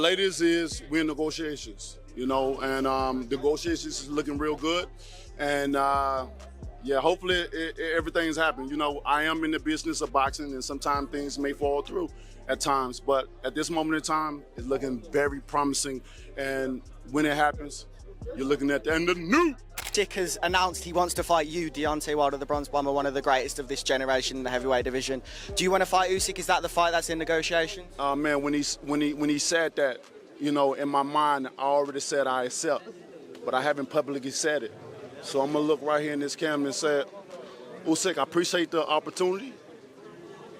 Latest is we're in negotiations, and negotiations is looking real good. And yeah, hopefully everything's happening. I am in the business of boxing, and sometimes things may fall through at times. But at this moment in time, it's looking very promising. And when it happens, you're looking at the end of the new. Dick has announced he wants to fight you, Deontay Wilder, the bronze bomber, one of the greatest of this generation in the heavyweight division. Do you want to fight Usyk? Is that the fight that's in negotiation? Man, when he said that, in my mind, I already said I accept, but I haven't publicly said it. So I'm gonna look right here in this camera and say, Usyk, I appreciate the opportunity,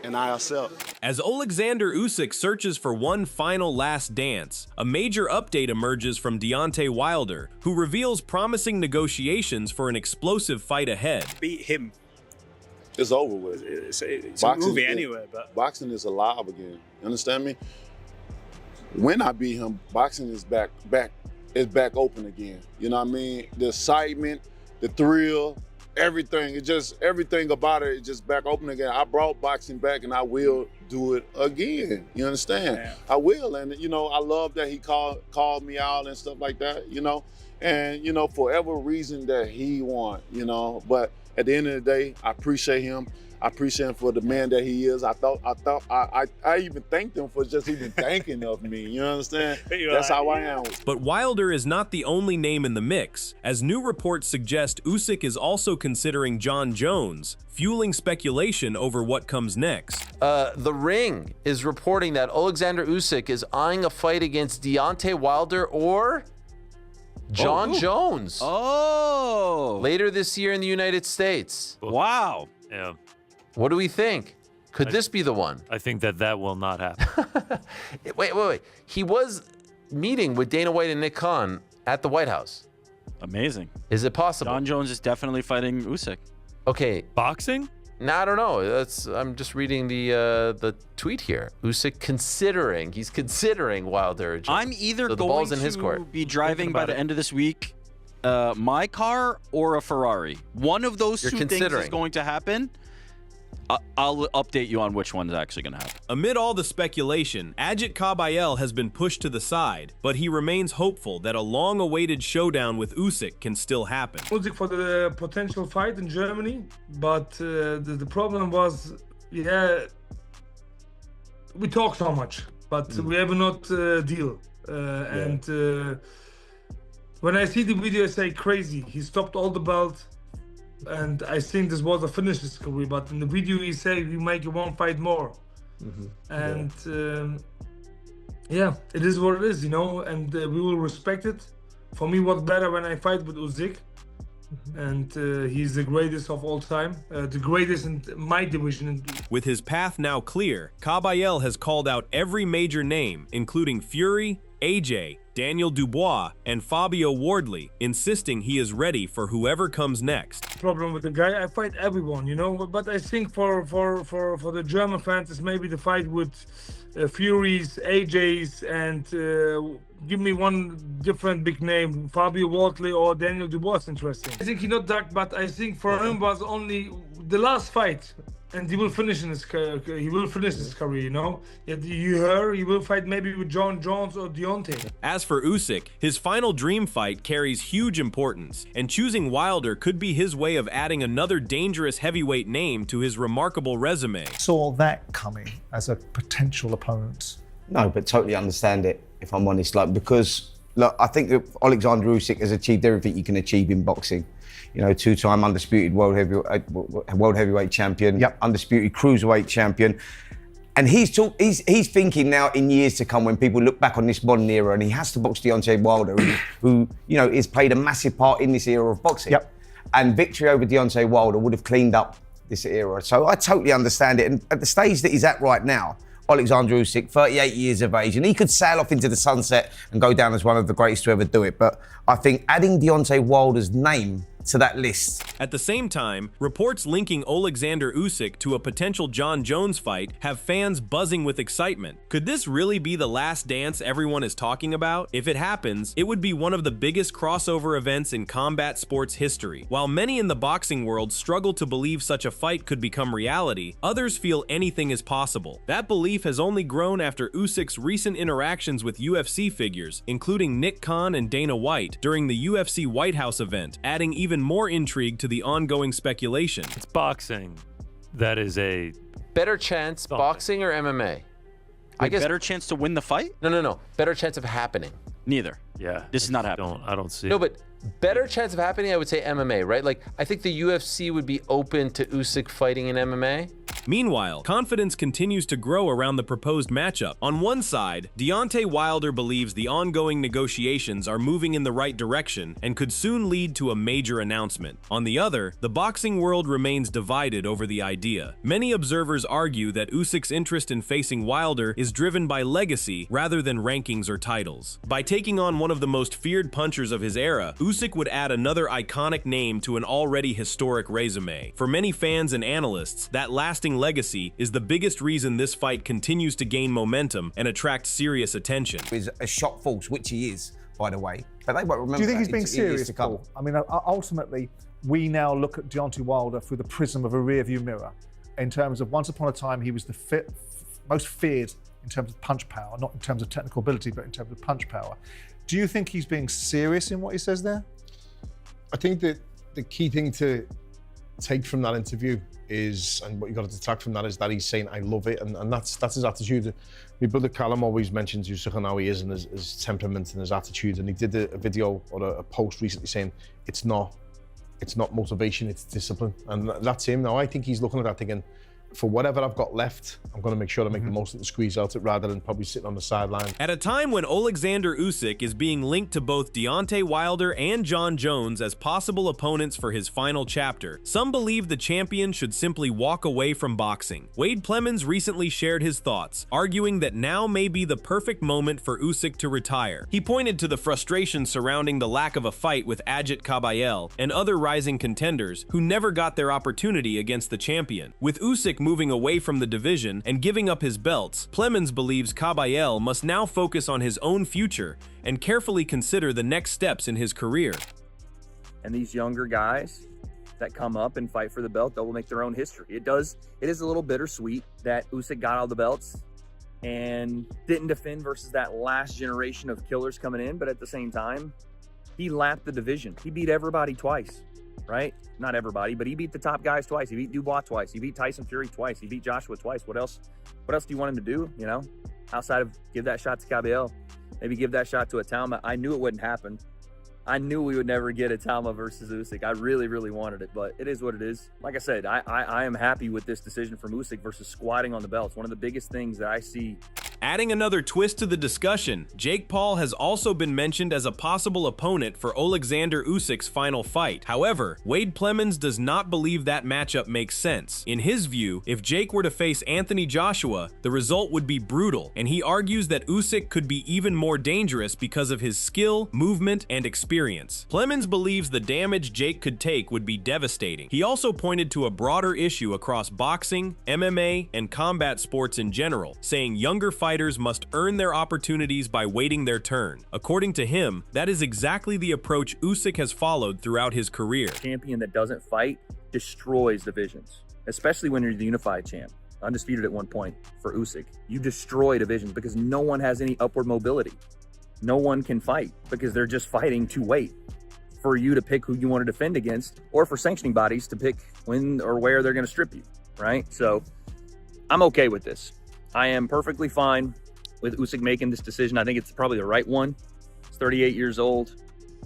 and I accept. As Oleksandr Usyk searches for one final last dance, a major update emerges from Deontay Wilder, who reveals promising negotiations for an explosive fight ahead. Beat him. It's over with. It's a movie anyway, but boxing is alive again. You understand me? When I beat him, boxing is back open again. You know what I mean? The excitement, the thrill, everything. Everything about it is just back open again. I brought boxing back, and I will do it again. You understand? Yeah. I will, and I love that he called me out and stuff like that. And for whatever reason that he won. But at the end of the day, I appreciate him. I appreciate him for the man that he is. I even thanked him for just even thinking of me. You understand? That's how I am. But Wilder is not the only name in the mix, as new reports suggest Usyk is also considering Jon Jones, fueling speculation over what comes next. The Ring is reporting that Oleksandr Usyk is eyeing a fight against Deontay Wilder or Jon Jones. Oh! Later this year in the United States. Wow. Yeah. What do we think? Could this be the one? I think that will not happen. Wait. He was meeting with Dana White and Nick Khan at the White House. Amazing. Is it possible? Jon Jones is definitely fighting Usyk. Okay. Boxing? No, I don't know. I'm just reading the tweet here. Usyk he's considering Wilder. I'm either going to be driving by the end of this week my car or a Ferrari. One of those two things is going to happen. I'll update you on which one's actually going to happen. Amid all the speculation, Agit Cabayel has been pushed to the side, but he remains hopeful that a long-awaited showdown with Usyk can still happen. Usyk for the potential fight in Germany, but the problem was, we talk so much, but we have not deal. And when I see the video, I say crazy. He stopped all the belt. And I think this was a finish his career, but in the video he said we make you one fight more. And it is what it is, and we will respect it. For me, what's better when I fight with Usyk, and he's the greatest of all time, the greatest in my division. With his path now clear, Cabayel has called out every major name, including Fury, AJ, Daniel Dubois, and Fabio Wardley, insisting he is ready for whoever comes next. Problem with the guy, I fight everyone, but I think for the German fans, it's maybe the fight with Furies, AJs, and give me one different big name, Fabio Wardley or Daniel Dubois. Interesting. I think he's not dark, but I think for him was only the last fight. And he will finish his career. You heard he will fight maybe with Jon Jones or Deontay. As for Usyk, his final dream fight carries huge importance, and choosing Wilder could be his way of adding another dangerous heavyweight name to his remarkable resume. Saw that coming as a potential opponent? No, but totally understand it, if I'm honest. Because I think that Oleksandr Usyk has achieved everything you can achieve in boxing. Two-time undisputed world heavyweight champion, undisputed cruiserweight champion. And he's thinking now in years to come when people look back on this modern era, and he has to box Deontay Wilder, who has played a massive part in this era of boxing. And victory over Deontay Wilder would have cleaned up this era. So I totally understand it. And at the stage that he's at right now, Oleksandr Usyk, 38 years of age, and he could sail off into the sunset and go down as one of the greatest to ever do it. But I think adding Deontay Wilder's name to that list. At the same time, reports linking Oleksandr Usyk to a potential Jon Jones fight have fans buzzing with excitement. Could this really be the last dance everyone is talking about? If it happens, it would be one of the biggest crossover events in combat sports history. While many in the boxing world struggle to believe such a fight could become reality, others feel anything is possible. That belief has only grown after Usyk's recent interactions with UFC figures, including Nick Khan and Dana White, during the UFC White House event, adding even more intrigue to the ongoing speculation. It's boxing. That is a better chance, boxing or MMA? I guess better chance to win the fight? No. Better chance of happening. Neither. Yeah. This is not happening. I don't see it. No, but better chance of happening, I would say MMA, right? Like, I think the UFC would be open to Usyk fighting in MMA. Meanwhile, confidence continues to grow around the proposed matchup. On one side, Deontay Wilder believes the ongoing negotiations are moving in the right direction and could soon lead to a major announcement. On the other, the boxing world remains divided over the idea. Many observers argue that Usyk's interest in facing Wilder is driven by legacy rather than rankings or titles. By taking on one of the most feared punchers of his era, Usyk would add another iconic name to an already historic resume. For many fans and analysts, that lasting legacy is the biggest reason this fight continues to gain momentum and attract serious attention. He's a shot force, which he is, by the way. But they won't remember. Do you think he's that being in years serious, to come. Paul? I mean, ultimately, we now look at Deontay Wilder through the prism of a rearview mirror. In terms of once upon a time, he was the most feared in terms of punch power, not in terms of technical ability, but in terms of punch power. Do you think he's being serious in what he says there? I think that the key thing to take from that interview is, and what you got to detract from that, is that he's saying, I love it, and that's his attitude. My brother Callum always mentions Usyk and how he is and his temperament and his attitude, and he did a video or a post recently saying it's not motivation, it's discipline, and that's him. Now I think he's looking at that thinking, for whatever I've got left, I'm going to make sure to make the most of it and squeeze out it rather than probably sitting on the sideline. At a time when Oleksandr Usyk is being linked to both Deontay Wilder and Jon Jones as possible opponents for his final chapter, some believe the champion should simply walk away from boxing. Wade Plemons recently shared his thoughts, arguing that now may be the perfect moment for Usyk to retire. He pointed to the frustration surrounding the lack of a fight with Agit Cabayel and other rising contenders who never got their opportunity against the champion. With Usyk moving away from the division and giving up his belts, Plemons believes Cabayel must now focus on his own future and carefully consider the next steps in his career. And these younger guys that come up and fight for the belt, they will make their own history. It is a little bittersweet that Usyk got all the belts and didn't defend versus that last generation of killers coming in, but at the same time, he lapped the division. He beat everybody twice. Right? Not everybody, but he beat the top guys twice. He beat Dubois twice. He beat Tyson Fury twice. He beat Joshua twice. What else do you want him to do, you know? Outside of give that shot to Cabayel, maybe give that shot to Atama. I knew it wouldn't happen. I knew we would never get Atama versus Usyk. I really, really wanted it, but it is what it is. Like I said, I am happy with this decision from Usyk versus squatting on the belts. One of the biggest things that I see. Adding another twist to the discussion, Jake Paul has also been mentioned as a possible opponent for Oleksandr Usyk's final fight. However, Wade Plemons does not believe that matchup makes sense. In his view, if Jake were to face Anthony Joshua, the result would be brutal, and he argues that Usyk could be even more dangerous because of his skill, movement, and experience. Plemons believes the damage Jake could take would be devastating. He also pointed to a broader issue across boxing, MMA, and combat sports in general, saying younger fighters must earn their opportunities by waiting their turn. According to him, that is exactly the approach Usyk has followed throughout his career. A champion that doesn't fight destroys divisions, especially when you're the unified champ. Undisputed at one point for Usyk. You destroy divisions because no one has any upward mobility. No one can fight because they're just fighting to wait for you to pick who you want to defend against, or for sanctioning bodies to pick when or where they're going to strip you, right? So I'm okay with this. I am perfectly fine with Usyk making this decision. I think it's probably the right one. He's 38 years old.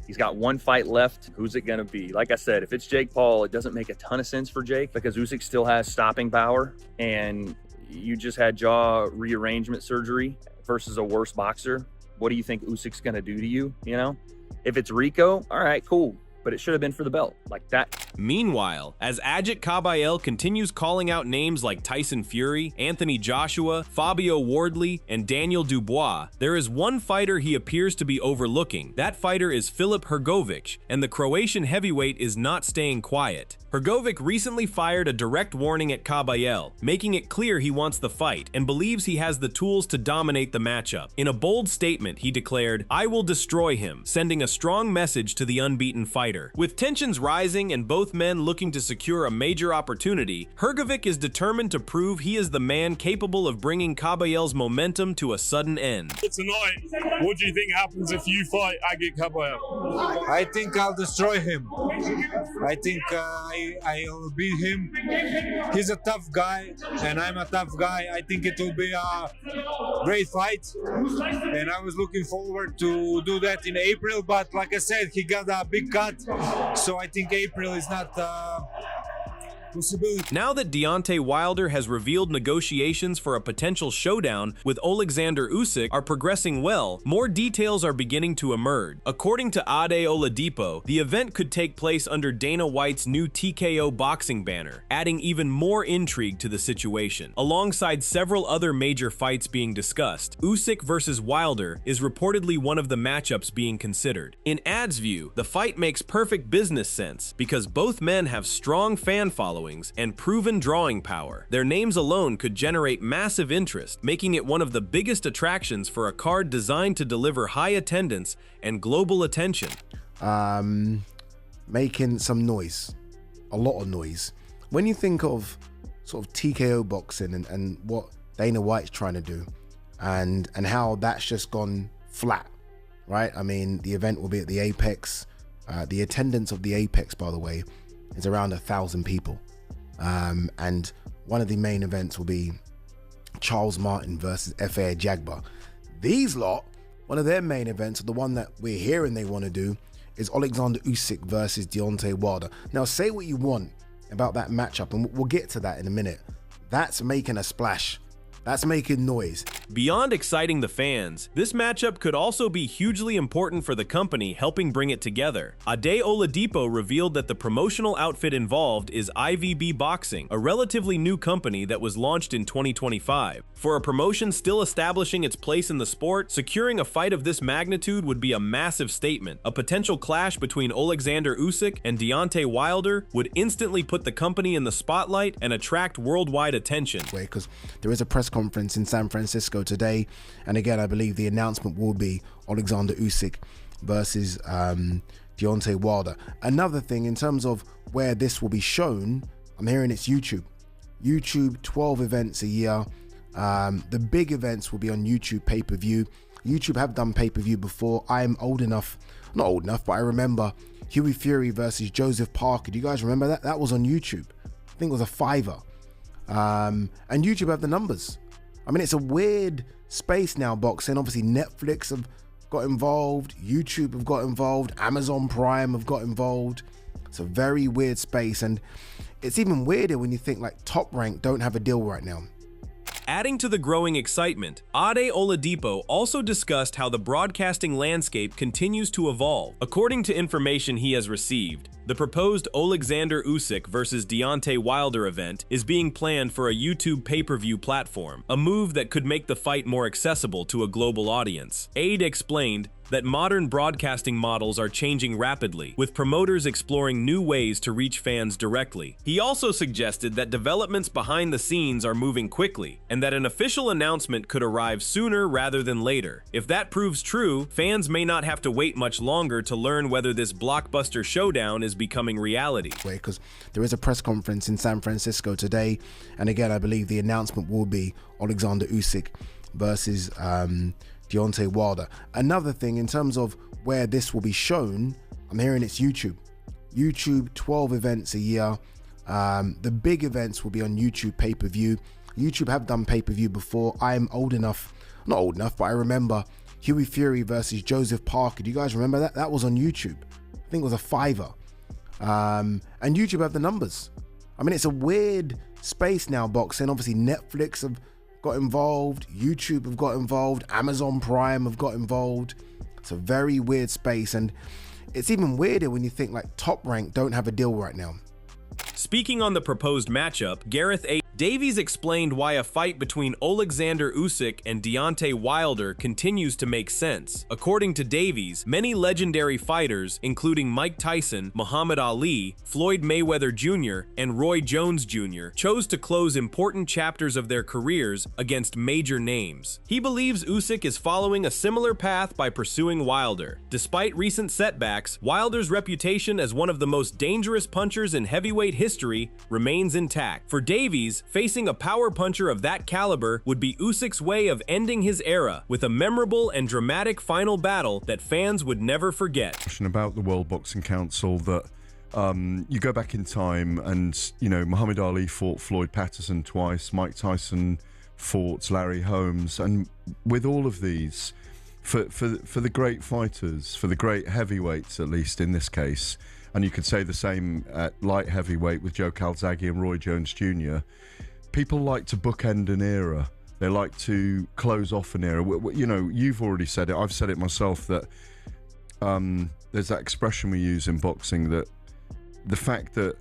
He's got one fight left. Who's it going to be? Like I said, if it's Jake Paul, it doesn't make a ton of sense for Jake because Usyk still has stopping power, and you just had jaw rearrangement surgery versus a worse boxer. What do you think Usyk's going to do to you? You know, if it's Rico, all right, cool. but it should have been for the belt, like that. Meanwhile, as Agit Cabayel continues calling out names like Tyson Fury, Anthony Joshua, Fabio Wardley, and Daniel Dubois, there is one fighter he appears to be overlooking. That fighter is Filip Hergovic, and the Croatian heavyweight is not staying quiet. Hergovic recently fired a direct warning at Cabayel, making it clear he wants the fight and believes he has the tools to dominate the matchup. In a bold statement, he declared, "I will destroy him," sending a strong message to the unbeaten fighter. With tensions rising and both men looking to secure a major opportunity, Hergovic is determined to prove he is the man capable of bringing Cabayel's momentum to a sudden end. Tonight, what do you think happens if you fight Agit Cabayel? I think I'll destroy him. I think I'll beat him. He's a tough guy, and I'm a tough guy. I think it will be a great fight, and I was looking forward to do that in April, but like I said, he got a big cut, so I think April is not possibility. Now that Deontay Wilder has revealed negotiations for a potential showdown with Oleksandr Usyk are progressing well, more details are beginning to emerge. According to Ade Oladipo, the event could take place under Dana White's new TKO boxing banner, adding even more intrigue to the situation. Alongside several other major fights being discussed, Usyk versus Wilder is reportedly one of the matchups being considered. In Ad's view, the fight makes perfect business sense because both men have strong fan followings and proven drawing power. Their names alone could generate massive interest, making it one of the biggest attractions for a card designed to deliver high attendance and global attention. Making some noise, a lot of noise. When you think of sort of TKO boxing and what Dana White's trying to do and how that's just gone flat, right? I mean, the event will be at the Apex. The attendance of the Apex, by the way, is around 1,000 people. And one of the main events will be Charles Martin versus F.A. Jagba. These lot, one of their main events, the one that we're hearing they want to do, is Oleksandr Usyk versus Deontay Wilder. Now, say what you want about that matchup, and we'll get to that in a minute. That's making a splash. That's making noise. Beyond exciting the fans, this matchup could also be hugely important for the company helping bring it together. Ade Oladipo revealed that the promotional outfit involved is IVB Boxing, a relatively new company that was launched in 2025. For a promotion still establishing its place in the sport, securing a fight of this magnitude would be a massive statement. A potential clash between Oleksandr Usyk and Deontay Wilder would instantly put the company in the spotlight and attract worldwide attention. Because there is a press conference in San Francisco today, and again, I believe the announcement will be Oleksandr Usyk versus Deontay Wilder. Another thing in terms of where this will be shown, I'm hearing it's YouTube. 12 events a year. The big events will be on YouTube pay-per-view. YouTube have done pay-per-view before. I'm old enough, not old enough, but I remember Huey Fury versus Joseph Parker. Do you guys remember that? That was on YouTube. I think it was a $5. And YouTube have the numbers. I mean, it's a weird space now, boxing. Obviously, Netflix have got involved, YouTube have got involved, Amazon Prime have got involved. It's a very weird space, and it's even weirder when you think like Top Rank don't have a deal right now. Adding to the growing excitement, Ade Oladipo also discussed how the broadcasting landscape continues to evolve. According to information he has received, the proposed Oleksandr Usyk versus Deontay Wilder event is being planned for a YouTube pay-per-view platform, a move that could make the fight more accessible to a global audience. Ade explained that modern broadcasting models are changing rapidly, with promoters exploring new ways to reach fans directly. He also suggested that developments behind the scenes are moving quickly, and that an official announcement could arrive sooner rather than later. If that proves true, fans may not have to wait much longer to learn whether this blockbuster showdown is becoming reality. Because there is a press conference in San Francisco today, and again, I believe the announcement will be Oleksandr Usyk versus Deontay Wilder. Another thing in terms of where this will be shown, I'm hearing it's YouTube. 12 events a year. The big events will be on YouTube pay-per-view. YouTube have done pay-per-view before. I'm old enough, not old enough, but I remember Huey Fury versus Joseph Parker. Do you guys remember that? That was on YouTube. I think it was a $5. And YouTube have the numbers. I mean, it's a weird space now, boxing. Obviously, Netflix have got involved, YouTube have got involved, Amazon Prime have got involved. It's a very weird space, and it's even weirder when you think like Top Rank don't have a deal right now. Speaking on the proposed matchup, Gareth A. Davies explained why a fight between Oleksandr Usyk and Deontay Wilder continues to make sense. According to Davies, many legendary fighters, including Mike Tyson, Muhammad Ali, Floyd Mayweather Jr., and Roy Jones Jr., chose to close important chapters of their careers against major names. He believes Usyk is following a similar path by pursuing Wilder. Despite recent setbacks, Wilder's reputation as one of the most dangerous punchers in heavyweight history remains intact. For Davies, facing a power puncher of that caliber would be Usyk's way of ending his era with a memorable and dramatic final battle that fans would never forget. About the World Boxing Council that you go back in time and, you know, Muhammad Ali fought Floyd Patterson twice, Mike Tyson fought Larry Holmes, and with all of these, for the great fighters, for the great heavyweights at least in this case, and you could say the same at light heavyweight with Joe Calzaghe and Roy Jones Jr., people like to bookend an era. They like to close off an era. You know, you've already said it. I've said it myself that there's that expression we use in boxing that the fact that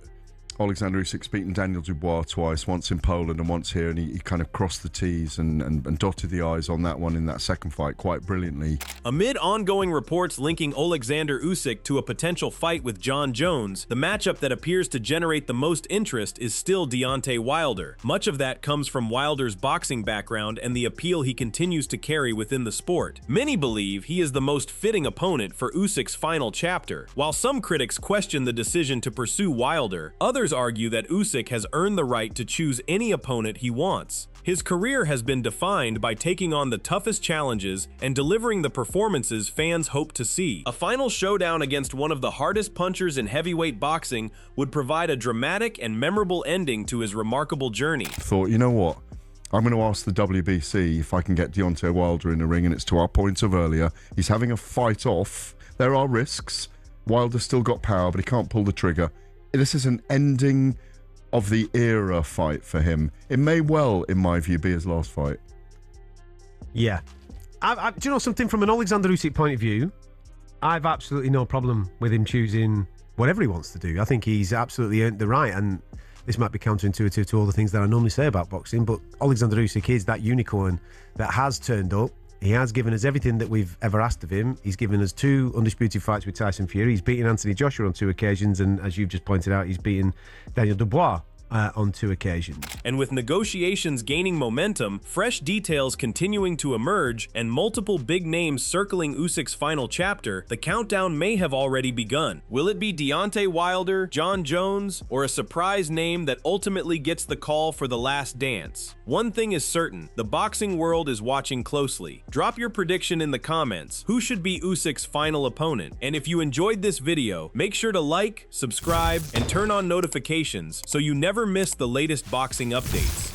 Oleksandr Usyk's beaten Daniel Dubois twice, once in Poland and once here, and he kind of crossed the T's and dotted the I's on that one in that second fight quite brilliantly. Amid ongoing reports linking Oleksandr Usyk to a potential fight with Jon Jones, the matchup that appears to generate the most interest is still Deontay Wilder. Much of that comes from Wilder's boxing background and the appeal he continues to carry within the sport. Many believe he is the most fitting opponent for Usyk's final chapter. While some critics question the decision to pursue Wilder, others argue that Usyk has earned the right to choose any opponent he wants. His career has been defined by taking on the toughest challenges and delivering the performances fans hope to see. A final showdown against one of the hardest punchers in heavyweight boxing would provide a dramatic and memorable ending to his remarkable journey. Thought, you know what? I'm going to ask the WBC if I can get Deontay Wilder in the ring, and it's to our point of earlier. He's having a fight off. There are risks. Wilder's still got power, but he can't pull the trigger. This is an ending of the era fight for him. It may well, in my view, be his last fight. Yeah. Do you know something? From an Oleksandr Usyk point of view, I've absolutely no problem with him choosing whatever he wants to do. I think he's absolutely earned the right, and this might be counterintuitive to all the things that I normally say about boxing, but Oleksandr Usyk is that unicorn that has turned up. He has given us everything that we've ever asked of him. He's given us 2 undisputed fights with Tyson Fury. He's beaten Anthony Joshua on 2 occasions, and as you've just pointed out, he's beaten Daniel Dubois on 2 occasions. And with negotiations gaining momentum, fresh details continuing to emerge, and multiple big names circling Usyk's final chapter, the countdown may have already begun. Will it be Deontay Wilder, Jon Jones, or a surprise name that ultimately gets the call for the last dance? One thing is certain, the boxing world is watching closely. Drop your prediction in the comments. Who should be Usyk's final opponent? And if you enjoyed this video, make sure to like, subscribe, and turn on notifications so you never miss the latest boxing updates.